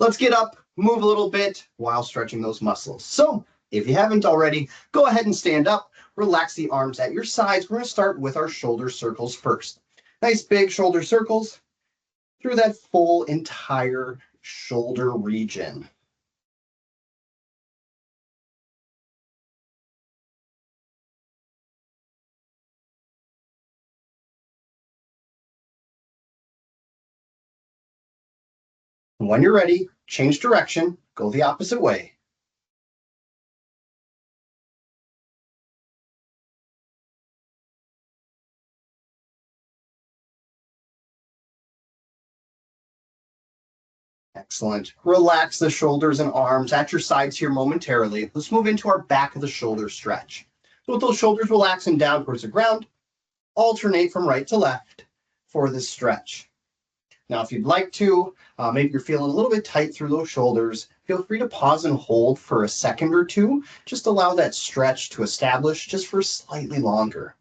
Let's get up, move a little bit while stretching those muscles. So if you haven't already, go ahead and stand up, relax the arms at your sides. We're going to start with our shoulder circles first. Nice big shoulder circles through that full entire shoulder region. When you're ready, change direction, go the opposite way. Excellent. Relax the shoulders and arms at your sides here momentarily. Let's move into our back of the shoulder stretch. So with those shoulders relaxing down towards the ground, alternate from right to left for this stretch. Now, if you'd like to, maybe you're feeling a little bit tight through those shoulders, feel free to pause and hold for a second or two. Just allow that stretch to establish just for slightly longer.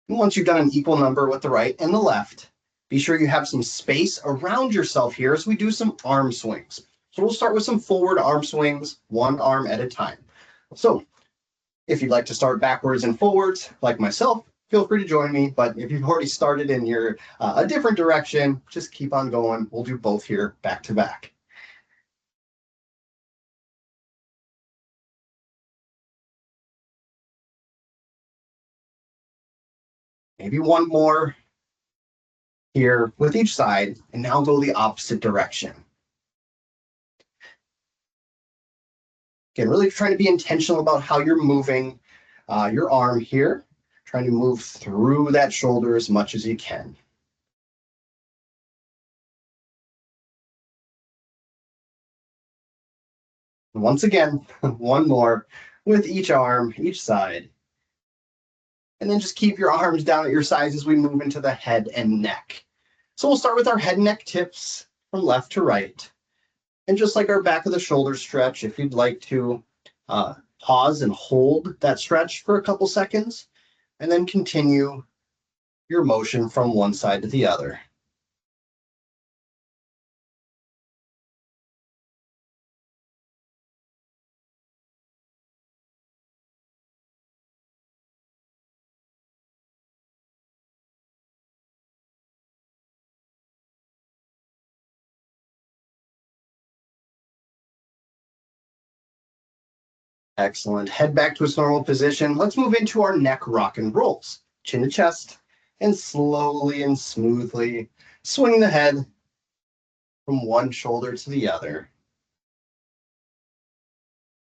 And once you've done an equal number with the right and the left, be sure you have some space around yourself here as we do some arm swings. So we'll start with some forward arm swings, one arm at a time. So if you'd like to start backwards and forwards, like myself, feel free to join me. But if you've already started and you're a different direction, just keep on going. We'll do both here back to back. Maybe one more here with each side, and now go the opposite direction. Again, really trying to be intentional about how you're moving your arm here, trying to move through that shoulder as much as you can. And once again, one more with each arm, each side. And then just keep your arms down at your sides as we move into the head and neck. So we'll start with our head and neck tips from left to right. And just like our back of the shoulder stretch, if you'd like to pause and hold that stretch for a couple seconds, and then continue your motion from one side to the other. Excellent. Head back to its normal position. Let's move into our neck rock and rolls. Chin to chest, and slowly and smoothly swing the head from one shoulder to the other.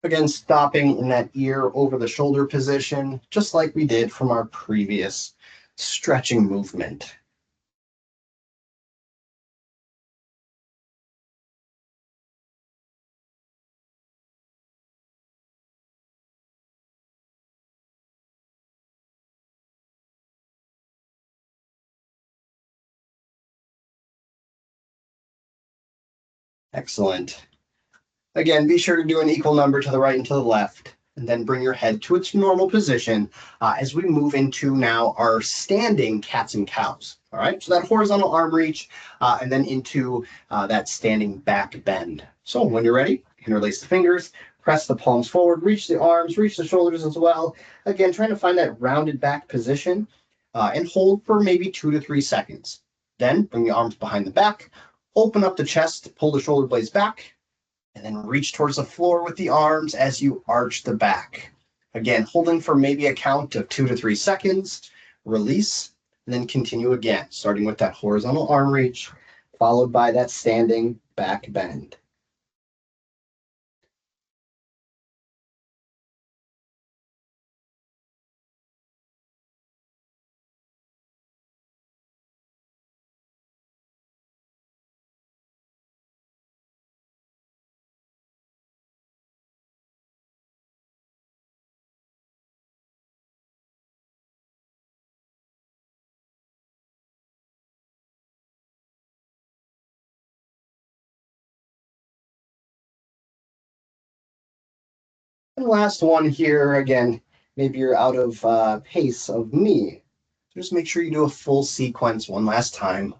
Again, stopping in that ear over the shoulder position, just like we did from our previous stretching movement. Excellent. Again, be sure to do an equal number to the right and to the left, and then bring your head to its normal position as we move into now our standing cats and cows. All right, so that horizontal arm reach and then into that standing back bend. So when you're ready, interlace the fingers, press the palms forward, reach the arms, reach the shoulders as well. Again, trying to find that rounded back position and hold for maybe 2 to 3 seconds. Then bring the arms behind the back, open up the chest, pull the shoulder blades back, and then reach towards the floor with the arms as you arch the back. Again, holding for maybe a count of 2 to 3 seconds, release, and then continue again, starting with that horizontal arm reach, followed by that standing back bend. And last one here, again, maybe you're out of pace of me. Just make sure you do a full sequence one last time.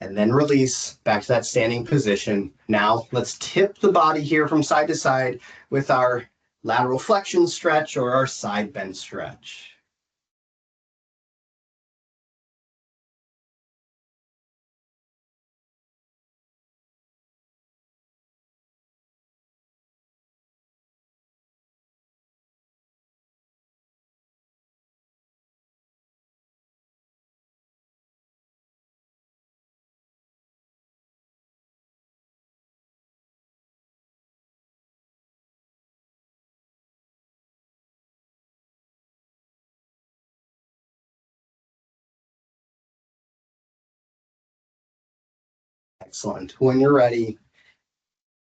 And then release back to that standing position. Now let's tip the body here from side to side with our lateral flexion stretch or our side bend stretch. Excellent. When you're ready,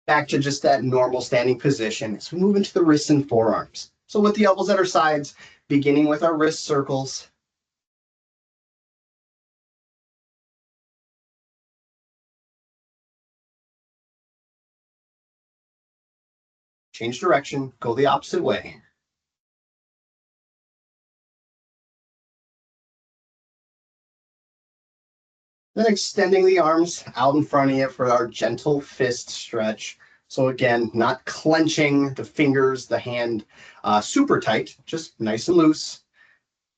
back to just that normal standing position as we move into the wrists and forearms. So with the elbows at our sides, beginning with our wrist circles, change direction, go the opposite way. Then extending the arms out in front of you for our gentle fist stretch. So again, not clenching the fingers, the hand super tight, just nice and loose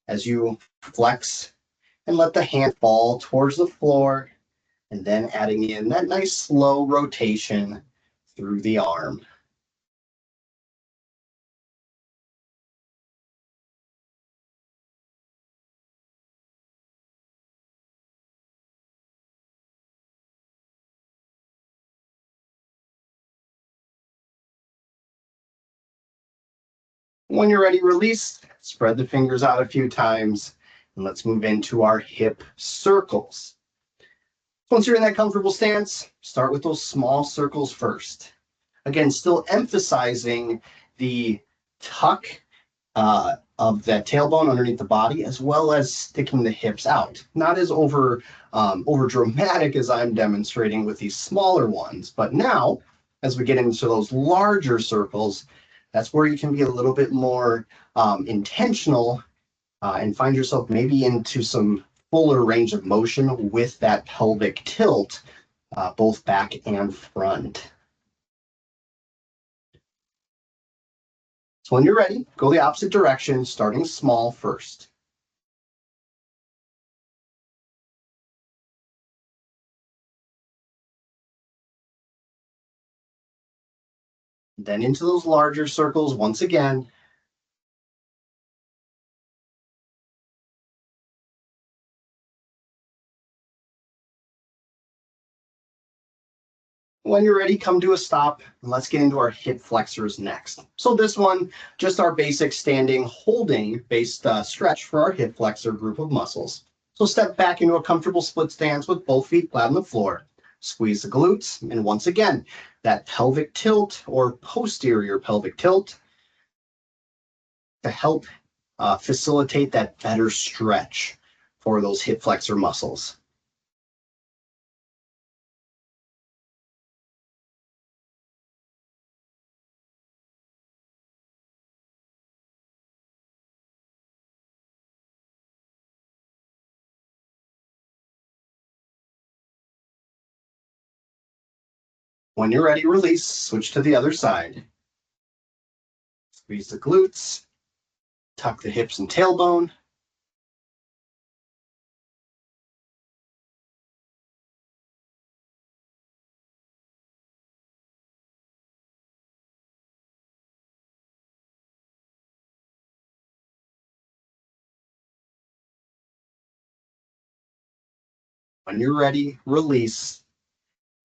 as you flex and let the hand fall towards the floor and then adding in that nice slow rotation through the arm. When you're ready, release, spread the fingers out a few times, and let's move into our hip circles. Once you're in that comfortable stance, start with those small circles first. Again, still emphasizing the tuck of that tailbone underneath the body, as well as sticking the hips out. Not as over dramatic as I'm demonstrating with these smaller ones, but now as we get into those larger circles, that's where you can be a little bit more intentional and find yourself maybe into some fuller range of motion with that pelvic tilt, both back and front. So when you're ready, go the opposite direction, starting small first. Then into those larger circles once again. When you're ready, come to a stop and let's get into our hip flexors next. So this one, just our basic standing holding based stretch for our hip flexor group of muscles. So step back into a comfortable split stance with both feet flat on the floor. Squeeze the glutes, and once again, that pelvic tilt or posterior pelvic tilt to help facilitate that better stretch for those hip flexor muscles. When you're ready, release, switch to the other side. Squeeze the glutes, tuck the hips and tailbone. When you're ready, release.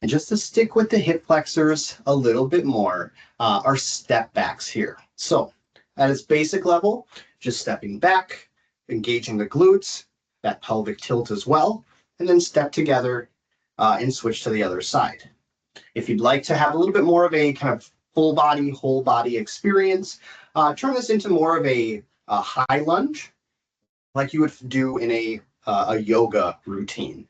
And just to stick with the hip flexors a little bit more, our step backs here. So at its basic level, just stepping back, engaging the glutes, that pelvic tilt as well, and then step together and switch to the other side. If you'd like to have a little bit more of a kind of full body, whole body experience, turn this into more of a high lunge, like you would do in a yoga routine.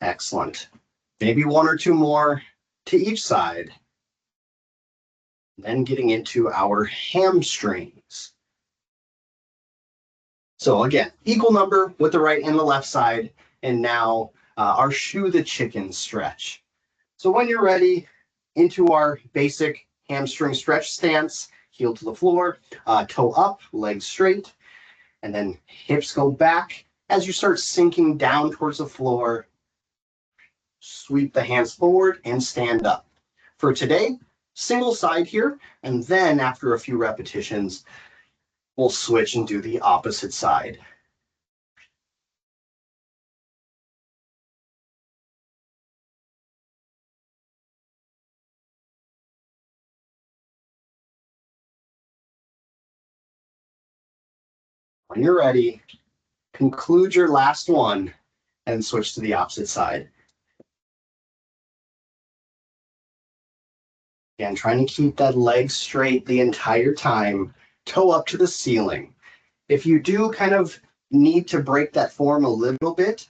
Excellent. Maybe one or two more to each side. Then getting into our hamstrings. So again, equal number with the right and the left side. And now our shoe the chicken stretch. So when you're ready, into our basic hamstring stretch stance, heel to the floor, toe up, legs straight, and then hips go back. As you start sinking down towards the floor, sweep the hands forward and stand up. For today, single side here, and then after a few repetitions, we'll switch and do the opposite side. When you're ready, conclude your last one and switch to the opposite side. Again, trying to keep that leg straight the entire time, toe up to the ceiling. If you do kind of need to break that form a little bit,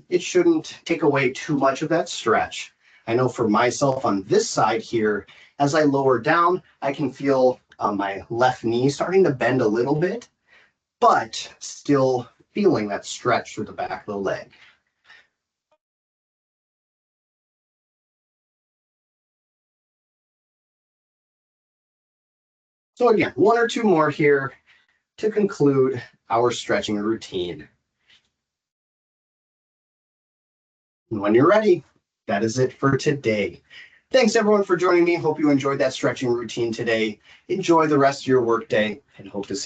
it shouldn't take away too much of that stretch. I know for myself on this side here, as I lower down, I can feel my left knee starting to bend a little bit, but still feeling that stretch through the back of the leg. So again, one or two more here to conclude our stretching routine. And when you're ready, that is it for today. Thanks everyone for joining me. Hope you enjoyed that stretching routine today. Enjoy the rest of your workday and hope to see you.